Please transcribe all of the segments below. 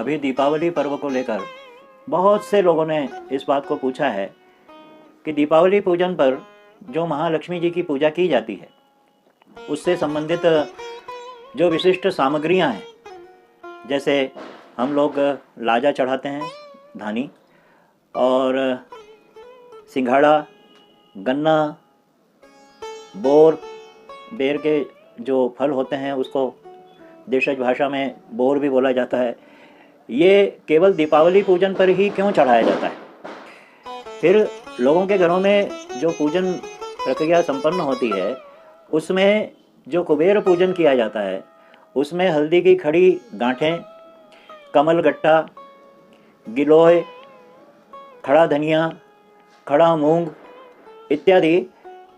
अभी दीपावली पर्व को लेकर बहुत से लोगों ने इस बात को पूछा है कि दीपावली पूजन पर जो महालक्ष्मी जी की पूजा की जाती है उससे संबंधित जो विशिष्ट सामग्रियां हैं, जैसे हम लोग लाजा चढ़ाते हैं धानी, और सिंघाड़ा, गन्ना, बोर, बेर के जो फल होते हैं उसको देशज भाषा में बोर भी बोला जाता है, ये केवल दीपावली पूजन पर ही क्यों चढ़ाया जाता है? फिर लोगों के घरों में जो पूजन प्रक्रिया संपन्न होती है उसमें जो कुबेर पूजन किया जाता है उसमें हल्दी की खड़ी गांठें, कमल गट्टा, गिलोय, खड़ा धनिया, खड़ा मूंग इत्यादि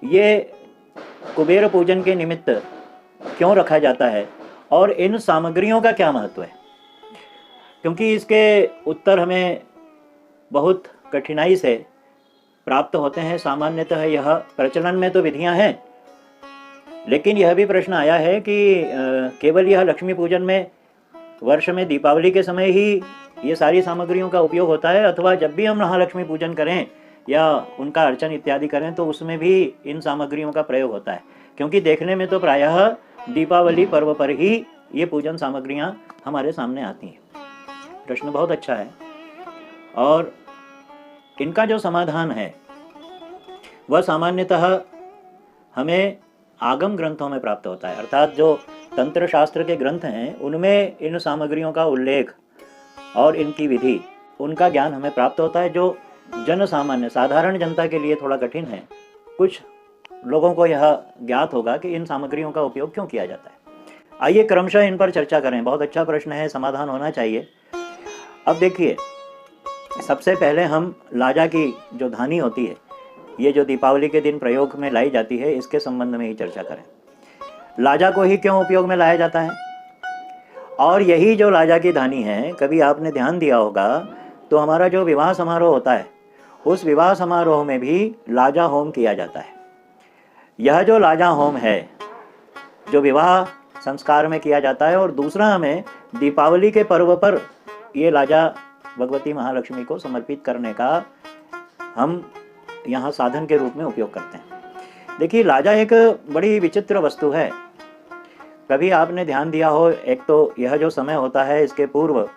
ये कुबेर पूजन के निमित्त क्यों रखा जाता है और इन सामग्रियों का क्या महत्व है? क्योंकि इसके उत्तर हमें बहुत कठिनाई से प्राप्त होते हैं। सामान्यतः यह प्रचलन में तो विधियां हैं, लेकिन यह भी प्रश्न आया है कि केवल यह लक्ष्मी पूजन में वर्ष में दीपावली के समय ही ये सारी सामग्रियों का उपयोग होता है, अथवा जब भी हम महालक्ष्मी पूजन करें या उनका अर्चन इत्यादि करें तो उसमें भी इन सामग्रियों का प्रयोग होता है? क्योंकि देखने में तो प्रायः दीपावली पर्व पर ही ये पूजन सामग्रियां हमारे सामने आती हैं। प्रश्न बहुत अच्छा है और इनका जो समाधान है वह सामान्यतः हमें आगम ग्रंथों में प्राप्त होता है, अर्थात जो तंत्र शास्त्र के ग्रंथ हैं उनमें इन सामग्रियों का उल्लेख और इनकी विधि, उनका ज्ञान हमें प्राप्त होता है, जो जन सामान्य साधारण जनता के लिए थोड़ा कठिन है। कुछ लोगों को यह ज्ञात होगा कि इन सामग्रियों का उपयोग क्यों किया जाता है। आइए क्रमशः इन पर चर्चा करें। बहुत अच्छा प्रश्न है, समाधान होना चाहिए। अब देखिए, सबसे पहले हम लाजा की जो धानी होती है, ये जो दीपावली के दिन प्रयोग में लाई जाती है, इसके संबंध में ही चर्चा करें। लाजा को ही क्यों उपयोग में लाया जाता है? और यही जो लाजा की धानी है, कभी आपने ध्यान दिया होगा तो हमारा जो विवाह समारोह होता है उस विवाह समारोह में भी लाजा होम किया जाता है। यह जो लाजा होम है जो विवाह संस्कार में किया जाता है, और दूसरा हमें दीपावली के पर्व पर ये लाजा भगवती महालक्ष्मी को समर्पित करने का हम यहाँ साधन के रूप में उपयोग करते हैं। देखिए, लाजा एक बड़ी विचित्र वस्तु है। कभी आपने ध्यान दिया हो, एक तो यह जो समय होता है इसके पूर्व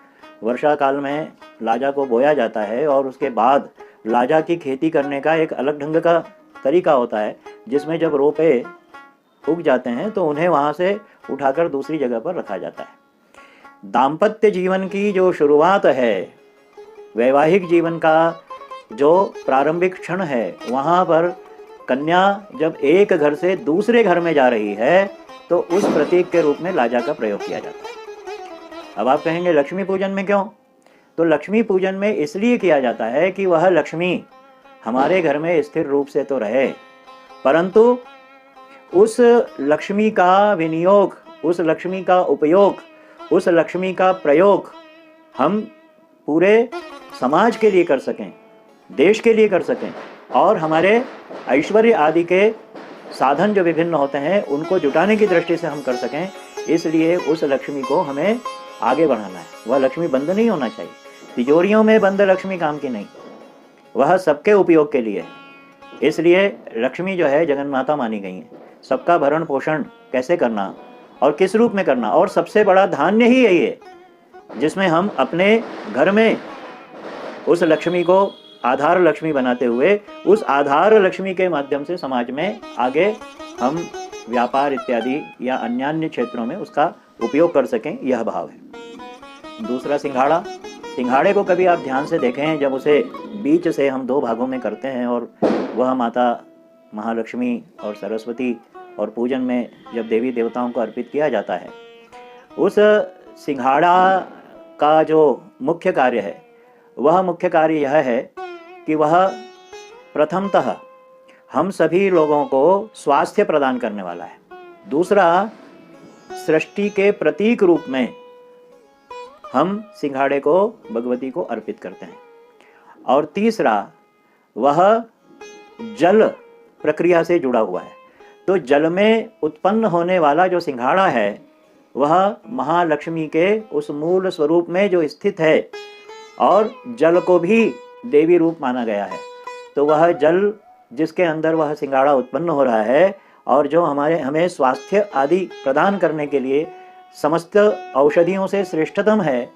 वर्षा काल में लाजा को बोया जाता है और उसके बाद लाजा की खेती करने का एक अलग ढंग का तरीका होता है, जिसमें जब रोपे उग जाते हैं तो उन्हें वहाँ से उठाकर दूसरी जगह पर रखा जाता है। दाम्पत्य जीवन की जो शुरुआत है, वैवाहिक जीवन का जो प्रारंभिक क्षण है, वहाँ पर कन्या जब एक घर से दूसरे घर में जा रही है तो उस प्रतीक के रूप में लाजा का प्रयोग किया जाता है। अब आप कहेंगे लक्ष्मी पूजन में क्यों? तो लक्ष्मी पूजन में इसलिए किया जाता है कि वह लक्ष्मी हमारे घर में स्थिर रूप से तो रहे, परंतु उस लक्ष्मी का विनियोग, उस लक्ष्मी का उपयोग, उस लक्ष्मी का प्रयोग हम पूरे समाज के लिए कर सकें, देश के लिए कर सकें, और हमारे ऐश्वर्य आदि के साधन जो विभिन्न होते हैं उनको जुटाने की दृष्टि से हम कर सकें। इसलिए उस लक्ष्मी को हमें आगे बढ़ाना है। वह लक्ष्मी बंद नहीं होना चाहिए। तिजोरियों में बंद लक्ष्मी काम की नहीं, वह सबके उपयोग के लिए। इसलिए लक्ष्मी जो है जगन्माता मानी गई है। सबका भरण पोषण कैसे करना और किस रूप में करना, और सबसे बड़ा धान्य ही यही है जिसमें हम अपने घर में उस लक्ष्मी को आधार लक्ष्मी बनाते हुए उस आधार लक्ष्मी के माध्यम से समाज में आगे हम व्यापार इत्यादि या अन्य क्षेत्रों में उसका उपयोग कर सकें, यह भाव है। दूसरा सिंघाड़ा। सिंघाड़े को कभी आप ध्यान से देखें, जब उसे बीच से हम दो भागों में करते हैं और वह माता महालक्ष्मी और सरस्वती और पूजन में जब देवी देवताओं को अर्पित किया जाता है, उस सिंघाड़ा का जो मुख्य कार्य है वह मुख्य कार्य यह है कि वह प्रथमतः हम सभी लोगों को स्वास्थ्य प्रदान करने वाला है। दूसरा, सृष्टि के प्रतीक रूप में हम सिंघाड़े को भगवती को अर्पित करते हैं। और तीसरा, वह जल प्रक्रिया से जुड़ा हुआ है। तो जल में उत्पन्न होने वाला जो सिंघाड़ा है वह महालक्ष्मी के उस मूल स्वरूप में जो स्थित है, और जल को भी देवी रूप माना गया है। तो वह जल जिसके अंदर वह सिंगाड़ा उत्पन्न हो रहा है और जो हमें स्वास्थ्य आदि प्रदान करने के लिए समस्त औषधियों से श्रेष्ठतम है,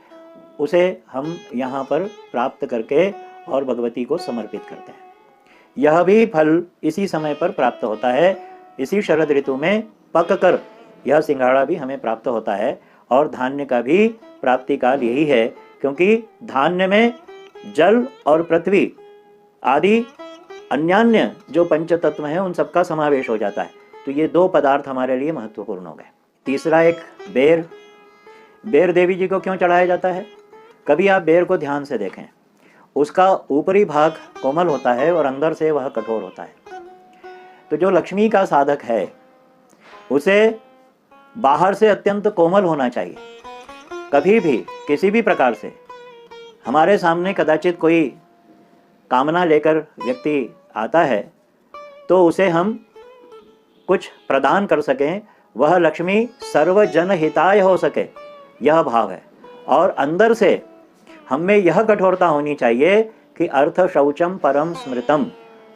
उसे हम यहाँ पर प्राप्त करके और भगवती को समर्पित करते हैं। यह भी फल इसी समय पर प्राप्त होता है, इसी शरद ऋतु में पक कर यह सिंगाड़ा भी हमें प्राप्त होता है। और धान्य का भी प्राप्ति काल यही है, क्योंकि धान्य में जल और पृथ्वी आदि अन्यान्य जो पंच तत्व हैं उन सबका समावेश हो जाता है। तो ये दो पदार्थ हमारे लिए महत्वपूर्ण हो गए। तीसरा एक बेर। बेर देवी जी को क्यों चढ़ाया जाता है? कभी आप बेर को ध्यान से देखें, उसका ऊपरी भाग कोमल होता है और अंदर से वह कठोर होता है। तो जो लक्ष्मी का साधक है उसे बाहर से अत्यंत कोमल होना चाहिए। कभी भी किसी भी प्रकार से हमारे सामने कदाचित कोई कामना लेकर व्यक्ति आता है तो उसे हम कुछ प्रदान कर सकें, वह लक्ष्मी सर्वजन हिताय हो सके, यह भाव है। और अंदर से हम में यह कठोरता होनी चाहिए कि अर्थ शौचम परम स्मृतम,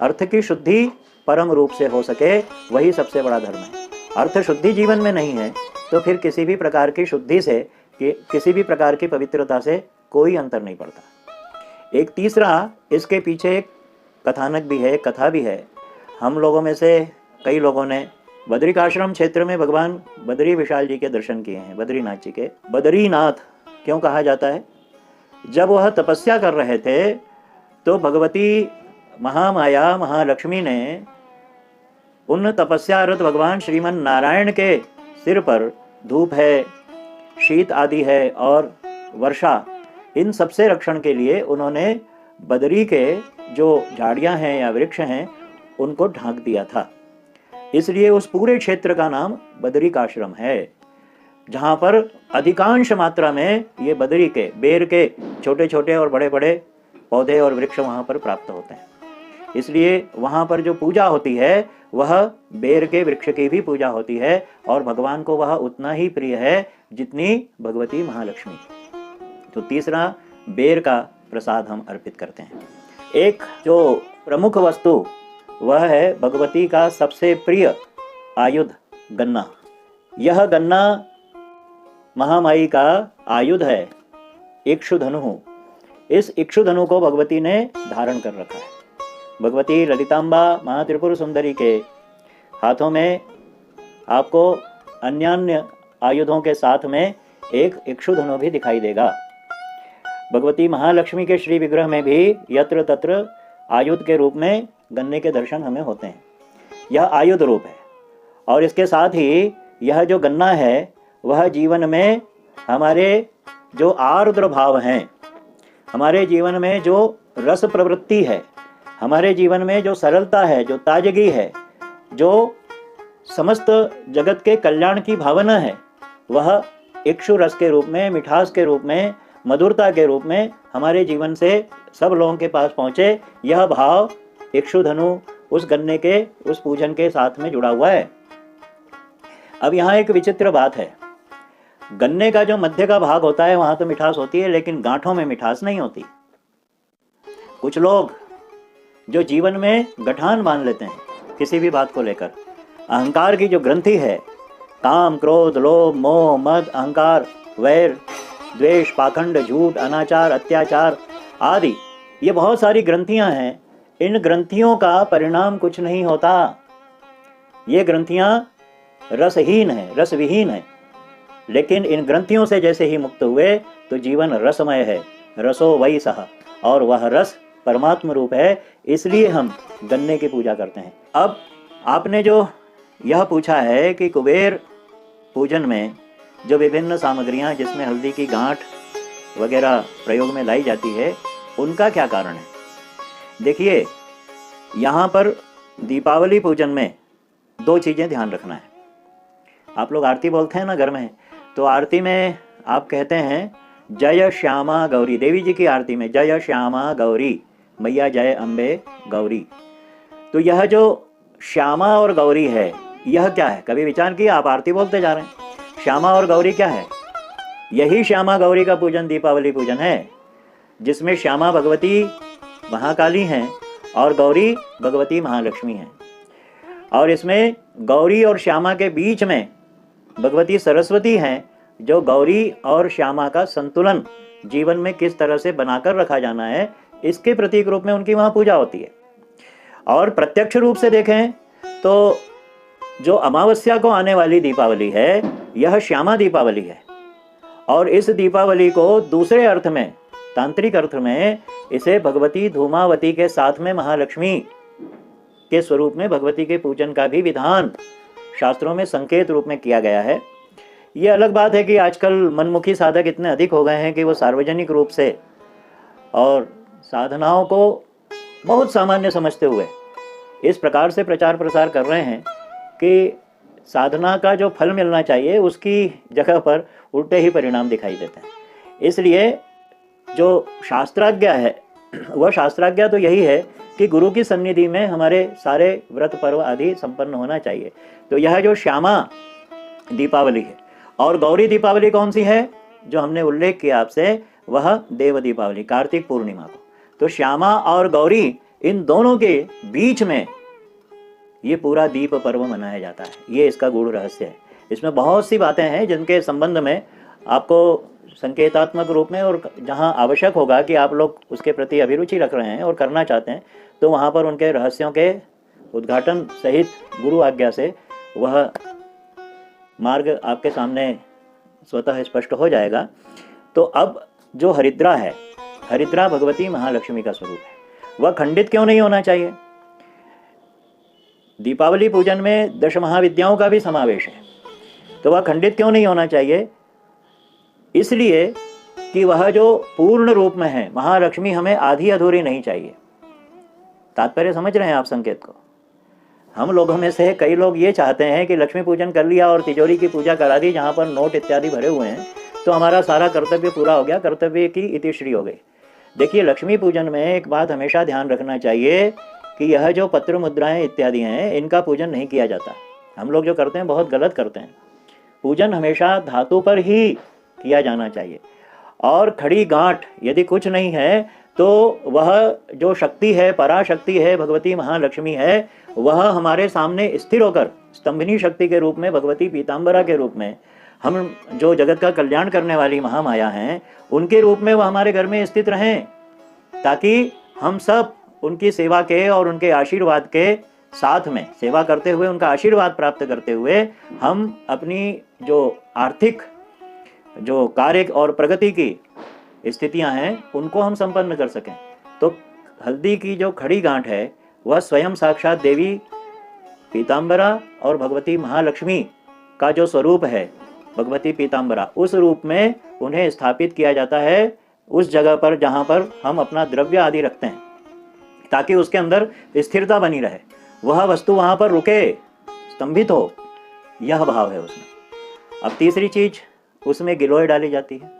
अर्थ की शुद्धि परम रूप से हो सके, वही सबसे बड़ा धर्म है। अर्थ शुद्धि जीवन में नहीं है तो फिर किसी भी प्रकार की शुद्धि से, किसी भी प्रकार की पवित्रता से कोई अंतर नहीं पड़ता। एक तीसरा, इसके पीछे एक कथानक भी है, एक कथा भी है। हम लोगों में से कई लोगों ने बद्रिकाश्रम क्षेत्र में भगवान बद्री विशाल जी के दर्शन किए हैं, बद्रीनाथ जी के। बद्रीनाथ क्यों कहा जाता है? जब वह तपस्या कर रहे थे तो भगवती महामाया महालक्ष्मी ने उन तपस्यारत भगवान श्रीमन नारायण के सिर पर धूप है, शीत आदि है और वर्षा, इन सबसे रक्षण के लिए उन्होंने बदरी के जो झाड़ियां हैं या वृक्ष हैं उनको ढांक दिया था। इसलिए उस पूरे क्षेत्र का नाम बदरिकाश्रम है, जहां पर अधिकांश मात्रा में ये बदरी के, बेर के छोटे छोटे और बड़े बड़े पौधे और वृक्ष वहां पर प्राप्त होते हैं। इसलिए वहां पर जो पूजा होती है वह बेर के वृक्ष की भी पूजा होती है और भगवान को वह उतना ही प्रिय है जितनी भगवती महालक्ष्मी। तो तीसरा, बेर का प्रसाद हम अर्पित करते हैं। एक जो प्रमुख वस्तु वह है भगवती का सबसे प्रिय आयुध, गन्ना। यह गन्ना महामाई का आयुध है, इक्षुधनु। इस इक्षुधनु को भगवती ने धारण कर रखा है। भगवती ललितांबा महात्रिपुर सुंदरी के हाथों में आपको अन्यान्य आयुधों के साथ में एक इक्षुधनु भी दिखाई देगा। भगवती महालक्ष्मी के श्री विग्रह में भी यत्र तत्र आयुध के रूप में गन्ने के दर्शन हमें होते हैं। यह आयुध रूप है और इसके साथ ही यह जो गन्ना है वह जीवन में हमारे जो आर्द्र भाव हैं, हमारे जीवन में जो रस प्रवृत्ति है, हमारे जीवन में जो सरलता है, जो ताजगी है, जो समस्त जगत के कल्याण की भावना है, वह इक्षु रस के रूप में, मिठास के रूप में, मधुरता के रूप में हमारे जीवन से सब लोगों के पास पहुँचे। यह भाव इक्षुधनु उस गन्ने के उस पूजन के साथ में जुड़ा हुआ है। अब यहाँ एक विचित्र बात है, गन्ने का जो मध्य का भाग होता है वहाँ तो मिठास होती है, लेकिन गांठों में मिठास नहीं होती। कुछ लोग जो जीवन में गठान बांध लेते हैं किसी भी बात को लेकर, अहंकार की जो ग्रंथि है, काम क्रोध लोभ मोह मद अहंकार वैर द्वेष पाखंड झूठ अनाचार अत्याचार आदि, ये बहुत सारी ग्रंथियां हैं। इन ग्रंथियों का परिणाम कुछ नहीं होता। ये ग्रंथियां रसहीन है, रसविहीन है। लेकिन इन ग्रंथियों से जैसे ही मुक्त हुए तो जीवन रसमय है, रसो वही सह, और वह रस परमात्म रूप है। इसलिए हम गन्ने की पूजा करते हैं। अब आपने जो यह पूछा है कि कुबेर पूजन में जो विभिन्न सामग्रियां जिसमें हल्दी की गांठ वगैरह प्रयोग में लाई जाती है, उनका क्या कारण है? देखिए, यहाँ पर दीपावली पूजन में दो चीज़ें ध्यान रखना है। आप लोग आरती बोलते हैं ना घर में, तो आरती में आप कहते हैं जय श्यामा गौरी। देवी जी की आरती में जय श्यामा गौरी, मैया जय अम्बे गौरी। तो यह जो श्यामा और गौरी है, यह क्या है? कभी विचार किया? आप आरती बोलते जा रहे हैं, श्यामा और गौरी क्या है? यही श्यामा गौरी का पूजन दीपावली पूजन है, जिसमें श्यामा भगवती महाकाली हैं और गौरी भगवती महालक्ष्मी हैं। और इसमें गौरी और श्यामा के बीच में भगवती सरस्वती हैं, जो गौरी और श्यामा का संतुलन जीवन में किस तरह से बनाकर रखा जाना है, इसके प्रतीक रूप में उनकी वहाँ पूजा होती है। और प्रत्यक्ष रूप से देखें तो जो अमावस्या को आने वाली दीपावली है, यह श्यामा दीपावली है। और इस दीपावली को दूसरे अर्थ में, तांत्रिक अर्थ में, इसे भगवती धूमावती के साथ में महालक्ष्मी के स्वरूप में भगवती के पूजन का भी विधान शास्त्रों में संकेत रूप में किया गया है। ये अलग बात है कि आजकल मनमुखी साधक इतने अधिक हो गए हैं कि वो सार्वजनिक रूप से और साधनाओं को बहुत सामान्य समझते हुए इस प्रकार से प्रचार प्रसार कर रहे हैं कि साधना का जो फल मिलना चाहिए उसकी जगह पर उल्टे ही परिणाम दिखाई देते हैं। इसलिए जो शास्त्राज्ञा है, वह शास्त्राज्ञा तो यही है कि गुरु की सन्निधि में हमारे सारे व्रत पर्व आदि संपन्न होना चाहिए। तो यह जो श्यामा दीपावली है और गौरी दीपावली कौन सी है जो हमने उल्लेख किया आपसे, वह देव दीपावली, कार्तिक पूर्णिमा को। तो श्यामा और गौरी, इन दोनों के बीच में ये पूरा दीप पर्व मनाया जाता है। ये इसका गूढ़ रहस्य है। इसमें बहुत सी बातें हैं जिनके संबंध में आपको संकेतात्मक रूप में और जहां आवश्यक होगा कि आप लोग उसके प्रति अभिरुचि रख रहे हैं और करना चाहते हैं, तो वहां पर उनके रहस्यों के उद्घाटन सहित गुरु आज्ञा से वह मार्ग आपके सामने स्वतः स्पष्ट हो जाएगा। तो अब जो हरिद्रा है, हरिद्रा भगवती महालक्ष्मी का स्वरूप है, वह खंडित क्यों नहीं होना चाहिए? दीपावली पूजन में 10 महाविद्याओं का भी समावेश है, तो वह खंडित क्यों नहीं होना चाहिए? इसलिए कि वह जो पूर्ण रूप में है, महालक्ष्मी हमें आधी अधूरी नहीं चाहिए। तात्पर्य समझ रहे हैं आप संकेत को? हम लोगों में से कई लोग ये चाहते हैं कि लक्ष्मी पूजन कर लिया और तिजोरी की पूजा करा दी जहाँ पर नोट इत्यादि भरे हुए हैं, तो हमारा सारा कर्तव्य पूरा हो गया, कर्तव्य की इतिश्री हो गई। देखिए, लक्ष्मी पूजन में एक बात हमेशा ध्यान रखना चाहिए कि यह जो पत्र मुद्राएं इत्यादि हैं, इनका पूजन नहीं किया जाता। हम लोग जो करते हैं बहुत गलत करते हैं। पूजन हमेशा धातु पर ही किया जाना चाहिए। और खड़ी गांठ यदि कुछ नहीं है तो वह जो शक्ति है, पराशक्ति है, भगवती महालक्ष्मी है, वह हमारे सामने स्थिर होकर स्तंभनी शक्ति के रूप में, भगवती पीताम्बरा के रूप में, हम जो जगत का कल्याण करने वाली महामाया हैं, उनके रूप में वह हमारे घर में स्थित रहें, ताकि हम सब उनकी सेवा के और उनके आशीर्वाद के साथ में सेवा करते हुए, उनका आशीर्वाद प्राप्त करते हुए, हम अपनी जो आर्थिक जो कार्य और प्रगति की स्थितियां हैं उनको हम संपन्न कर सकें। तो हल्दी की जो खड़ी गांठ है वह स्वयं साक्षात देवी पीताम्बरा और भगवती महालक्ष्मी का जो स्वरूप है, भगवती पीताम्बरा, उस रूप में उन्हें स्थापित किया जाता है उस जगह पर जहाँ पर हम अपना द्रव्य आदि रखते हैं, ताकि उसके अंदर स्थिरता बनी रहे, वह वस्तु वहाँ पर रुके, स्तंभित हो। यह भाव है उसमें। अब तीसरी चीज, उसमें गिलोय डाली जाती है।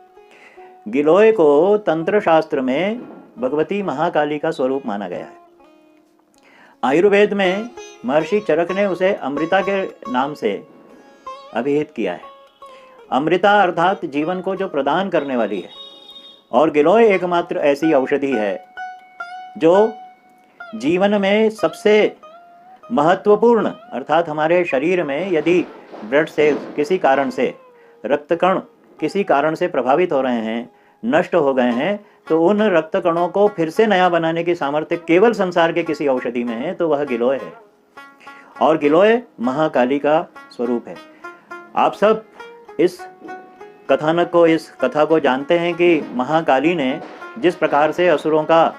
गिलोय को तंत्र शास्त्र में भगवती महाकाली का स्वरूप माना गया है। आयुर्वेद में महर्षि चरक ने उसे अमृता के नाम से अभिहित किया है। अमृता अर्थात जीवन को जो प्रदान करने वाली है, और गिलोय एकमात्र ऐसी औषधि है जो जीवन में सबसे महत्वपूर्ण, अर्थात हमारे शरीर में यदि ब्लड से किसी कारण से रक्तकण किसी कारण से प्रभावित हो रहे हैं, नष्ट हो गए हैं, तो उन रक्त कणों को फिर से नया बनाने की सामर्थ्य केवल संसार के किसी औषधि में है, तो वह गिलोय है। और गिलोय महाकाली का स्वरूप है। आप सब इस कथानक को, इस कथा को जानते हैं कि महाकाली ने जिस प्रकार से असुरों का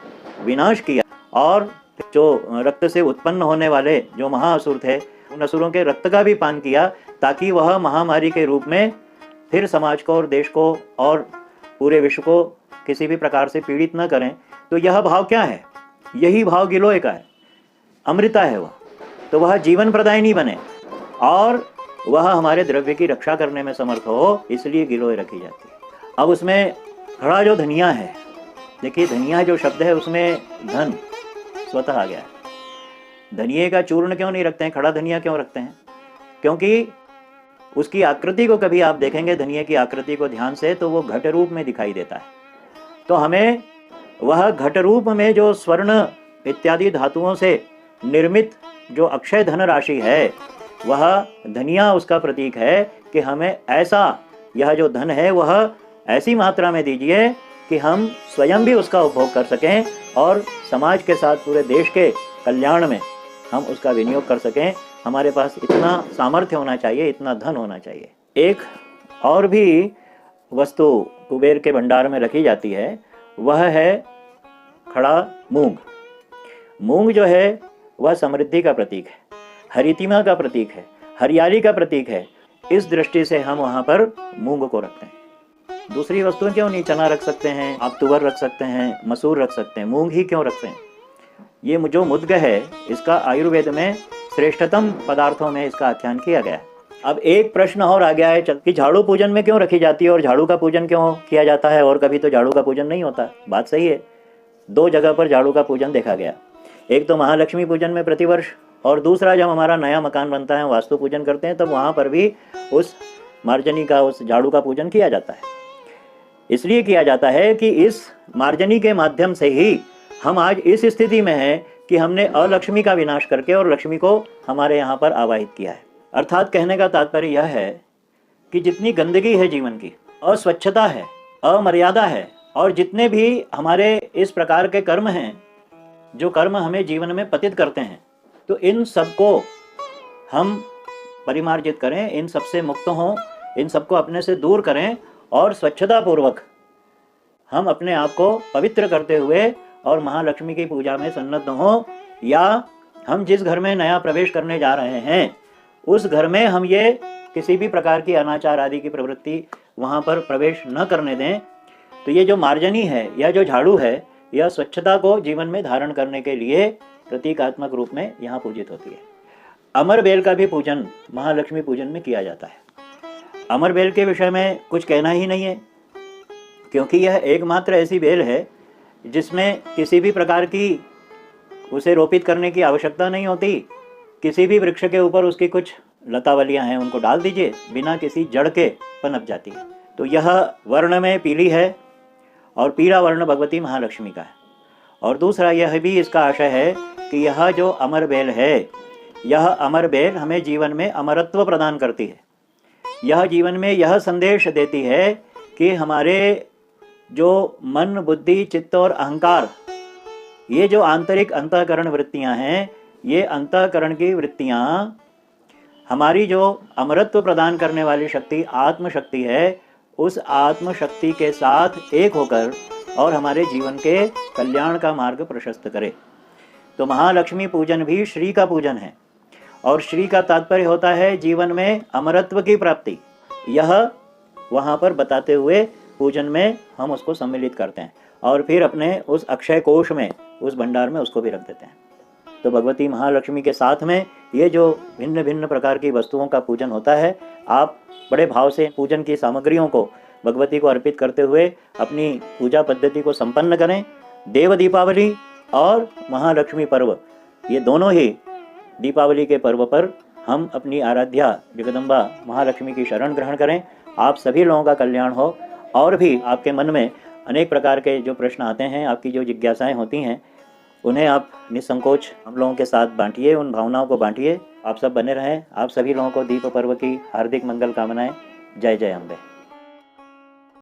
विनाश किया और जो रक्त से उत्पन्न होने वाले जो महाअसुर थे, उन असुरों के रक्त का भी पान किया, ताकि वह महामारी के रूप में फिर समाज को और देश को और पूरे विश्व को किसी भी प्रकार से पीड़ित न करें। तो यह भाव क्या है? यही भाव गिलोय का है। अमृता है वह, तो वह जीवन प्रदायिनी बने और वह हमारे द्रव्य की रक्षा करने में समर्थ हो, इसलिए गिलोय रखी जाती है। अब उसमें खड़ा जो धनिया है, देखिए धनिया जो शब्द है उसमें धन स्वतः आ गया है। धनिये का चूर्ण क्यों नहीं रखते हैं, खड़ा धनिया क्यों रखते हैं? क्योंकि उसकी आकृति को कभी आप देखेंगे धनिये की आकृति को ध्यान से, तो वो घट रूप में दिखाई देता है। तो हमें वह घट रूप में जो स्वर्ण इत्यादि धातुओं से निर्मित जो अक्षय धन राशि है, वह धनिया उसका प्रतीक है कि हमें ऐसा यह जो धन है वह ऐसी मात्रा में दीजिए कि हम स्वयं भी उसका उपभोग कर सकें और समाज के साथ पूरे देश के कल्याण में हम उसका विनियोग कर सकें। हमारे पास इतना सामर्थ्य होना चाहिए, इतना धन होना चाहिए। एक और भी वस्तु कुबेर के भंडार में रखी जाती है, वह है खड़ा मूंग। मूंग जो है वह समृद्धि का प्रतीक है, हरितिमा का प्रतीक है, हरियाली का प्रतीक है। इस दृष्टि से हम वहाँ पर मूंग को रखते हैं। दूसरी वस्तुएं क्यों नहीं? चना रख सकते हैं, आप तुअर रख सकते हैं, मसूर रख सकते हैं, मूंग ही क्यों रखते हैं? ये जो मुद्ग है, इसका आयुर्वेद में श्रेष्ठतम पदार्थों में इसका आख्यान किया गया है। अब एक प्रश्न और आ गया है कि झाड़ू पूजन में क्यों रखी जाती है और झाड़ू का पूजन क्यों किया जाता है, और कभी तो झाड़ू का पूजन नहीं होता। बात सही है, 2 जगह पर झाड़ू का पूजन देखा गया। एक तो महालक्ष्मी पूजन में प्रतिवर्ष, और दूसरा जब हमारा नया मकान बनता है, वास्तु पूजन करते हैं, तब वहाँ पर भी उस मार्जनी का, उस झाड़ू का पूजन किया जाता है। इसलिए किया जाता है कि इस मार्जनी के माध्यम से ही हम आज इस स्थिति में हैं कि हमने अलक्ष्मी का विनाश करके और लक्ष्मी को हमारे यहाँ पर आवाहित किया है। अर्थात कहने का तात्पर्य यह है कि जितनी गंदगी है जीवन की, अस्वच्छता है, अमर्यादा है, और जितने भी हमारे इस प्रकार के कर्म हैं जो कर्म हमें जीवन में पतित करते हैं, तो इन सबको हम परिमार्जित करें, इन सबसे मुक्त हों, इन सबको अपने से दूर करें और स्वच्छता पूर्वक हम अपने आप को पवित्र करते हुए और महालक्ष्मी की पूजा में सन्नद्ध हों। या हम जिस घर में नया प्रवेश करने जा रहे हैं, उस घर में हम ये किसी भी प्रकार की अनाचार आदि की प्रवृत्ति वहाँ पर प्रवेश न करने दें। तो ये जो मार्जनी है, यह जो झाड़ू है, यह स्वच्छता को जीवन में धारण करने के लिए प्रतीकात्मक रूप में यहाँ पूजित होती है। अमर बेल का भी पूजन महालक्ष्मी पूजन में किया जाता है। अमर बेल के विषय में कुछ कहना ही नहीं है, क्योंकि यह एकमात्र ऐसी बेल है जिसमें किसी भी प्रकार की उसे रोपित करने की आवश्यकता नहीं होती। किसी भी वृक्ष के ऊपर उसकी कुछ लतावलियां हैं, उनको डाल दीजिए, बिना किसी जड़ के पनप जाती है। तो यह वर्ण में पीली है और पीला वर्ण भगवती महालक्ष्मी का है। और दूसरा यह भी इसका आशय है कि यह जो अमर बेल है, यह अमर बेल हमें जीवन में अमरत्व प्रदान करती है। यह जीवन में यह संदेश देती है कि हमारे जो मन, बुद्धि, चित्त और अहंकार, ये जो आंतरिक अंतःकरण वृत्तियां हैं, ये अंतःकरण की वृत्तियां हमारी जो अमरत्व प्रदान करने वाली शक्ति आत्मशक्ति है, उस आत्मशक्ति के साथ एक होकर और हमारे जीवन के कल्याण का मार्ग प्रशस्त करे। तो महालक्ष्मी पूजन भी श्री का पूजन है, और श्री का तात्पर्य होता है जीवन में अमरत्व की प्राप्ति। यह वहाँ पर बताते हुए पूजन में हम उसको सम्मिलित करते हैं और फिर अपने उस अक्षय कोष में, उस भंडार में उसको भी रख देते हैं। तो भगवती महालक्ष्मी के साथ में ये जो भिन्न भिन्न प्रकार की वस्तुओं का पूजन होता है, आप बड़े भाव से पूजन की सामग्रियों को भगवती को अर्पित करते हुए अपनी पूजा पद्धति को संपन्न करें। देव दीपावली और महालक्ष्मी पर्व, ये दोनों ही दीपावली के पर्व पर हम अपनी आराध्या जगदम्बा महालक्ष्मी की शरण ग्रहण करें। आप सभी लोगों का कल्याण हो। और भी आपके मन में अनेक प्रकार के जो प्रश्न आते हैं, आपकी जो जिज्ञासाएं होती हैं, उन्हें आप निसंकोच हम लोगों के साथ बांटिए, उन भावनाओं को बांटिए। आप सब बने रहें। आप सभी लोगों को दीप पर्व की हार्दिक मंगल कामनाएं। जय जय अम्बे।